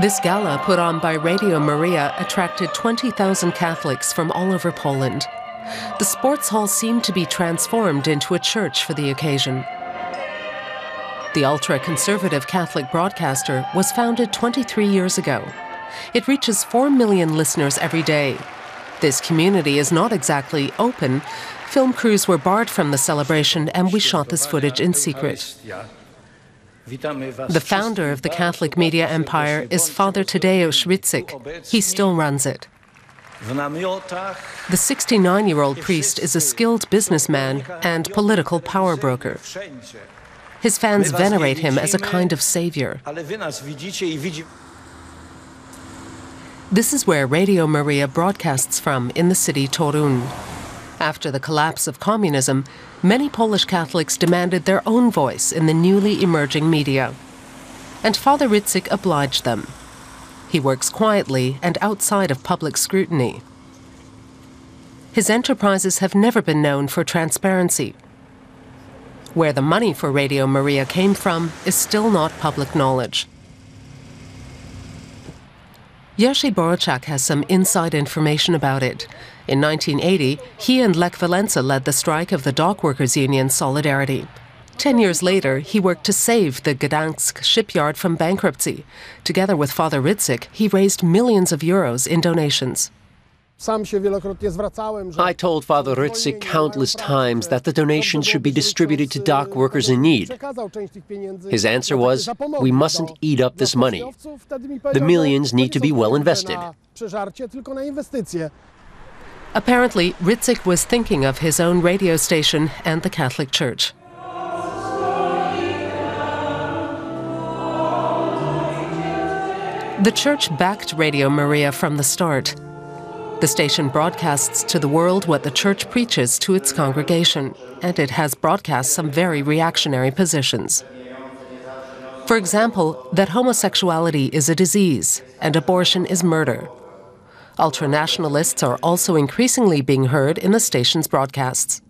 This gala, put on by Radio Maria, attracted 20,000 Catholics from all over Poland. The sports hall seemed to be transformed into a church for the occasion. The ultra-conservative Catholic broadcaster was founded 23 years ago. It reaches 4 million listeners every day. This community is not exactly open. Film crews were barred from the celebration, and we shot this footage in secret. The founder of the Catholic media empire is Father Tadeusz Rydzyk. He still runs it. The 69-year-old priest is a skilled businessman and political power broker. His fans venerate him as a kind of savior. This is where Radio Maria broadcasts from in the city Torun. After the collapse of communism, many Polish Catholics demanded their own voice in the newly emerging media. And Father Rydzyk obliged them. He works quietly and outside of public scrutiny. His enterprises have never been known for transparency. Where the money for Radio Maria came from is still not public knowledge. Jerzy Borczak has some inside information about it. In 1980, he and Lech Walesa led the strike of the dockworkers' union Solidarity. 10 years later, he worked to save the Gdansk shipyard from bankruptcy. Together with Father Rydzyk, he raised millions of euros in donations. I told Father Rydzyk countless times that the donations should be distributed to dock workers in need. His answer was, we mustn't eat up this money. The millions need to be well invested. Apparently, Rydzyk was thinking of his own radio station and the Catholic Church. The Church backed Radio Maria from the start. The station broadcasts to the world what the Church preaches to its congregation, and it has broadcast some very reactionary positions. For example, that homosexuality is a disease and abortion is murder. Ultranationalists are also increasingly being heard in the station's broadcasts.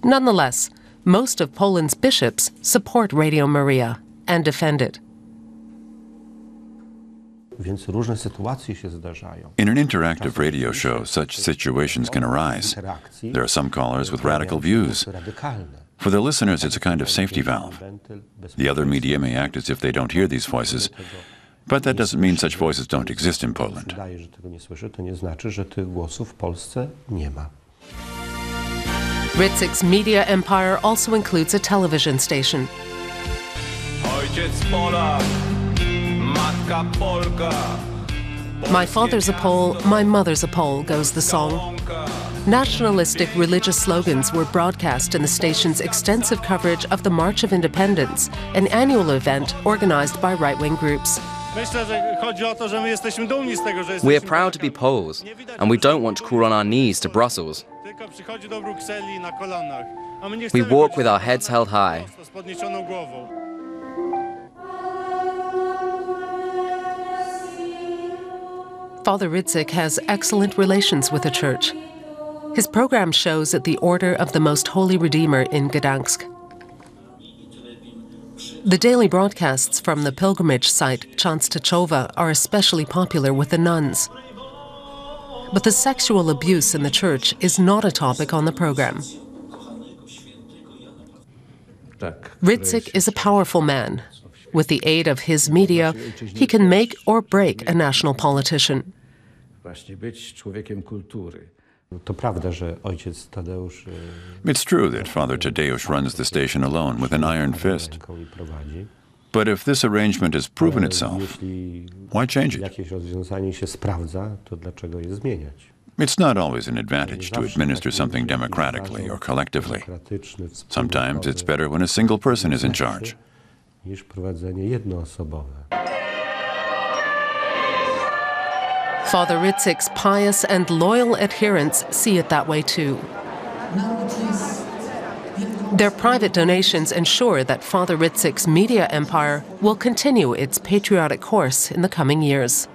Nonetheless, most of Poland's bishops support Radio Maria and defend it. In an interactive radio show, such situations can arise. There are some callers with radical views. For the listeners, it's a kind of safety valve. The other media may act as if they don't hear these voices, but that doesn't mean such voices don't exist in Poland. Rydczyk's media empire also includes a television station. My father's a Pole, my mother's a Pole, goes the song. Nationalistic religious slogans were broadcast in the station's extensive coverage of the March of Independence, an annual event organized by right-wing groups. We are proud to be Poles, and we don't want to crawl on our knees to Brussels. We walk with our heads held high. Father Rydzyk has excellent relations with the Church. His program shows at the Order of the Most Holy Redeemer in Gdansk. The daily broadcasts from the pilgrimage site Częstochowa are especially popular with the nuns. But the sexual abuse in the Church is not a topic on the program. Rydzyk is a powerful man. With the aid of his media, he can make or break a national politician. It's true that Father Tadeusz runs the station alone with an iron fist. But if this arrangement has proven itself, why change it? It's not always an advantage to administer something democratically or collectively. Sometimes it's better when a single person is in charge. Father Rydczyk's pious and loyal adherents see it that way too. Their private donations ensure that Father Rydczyk's media empire will continue its patriotic course in the coming years.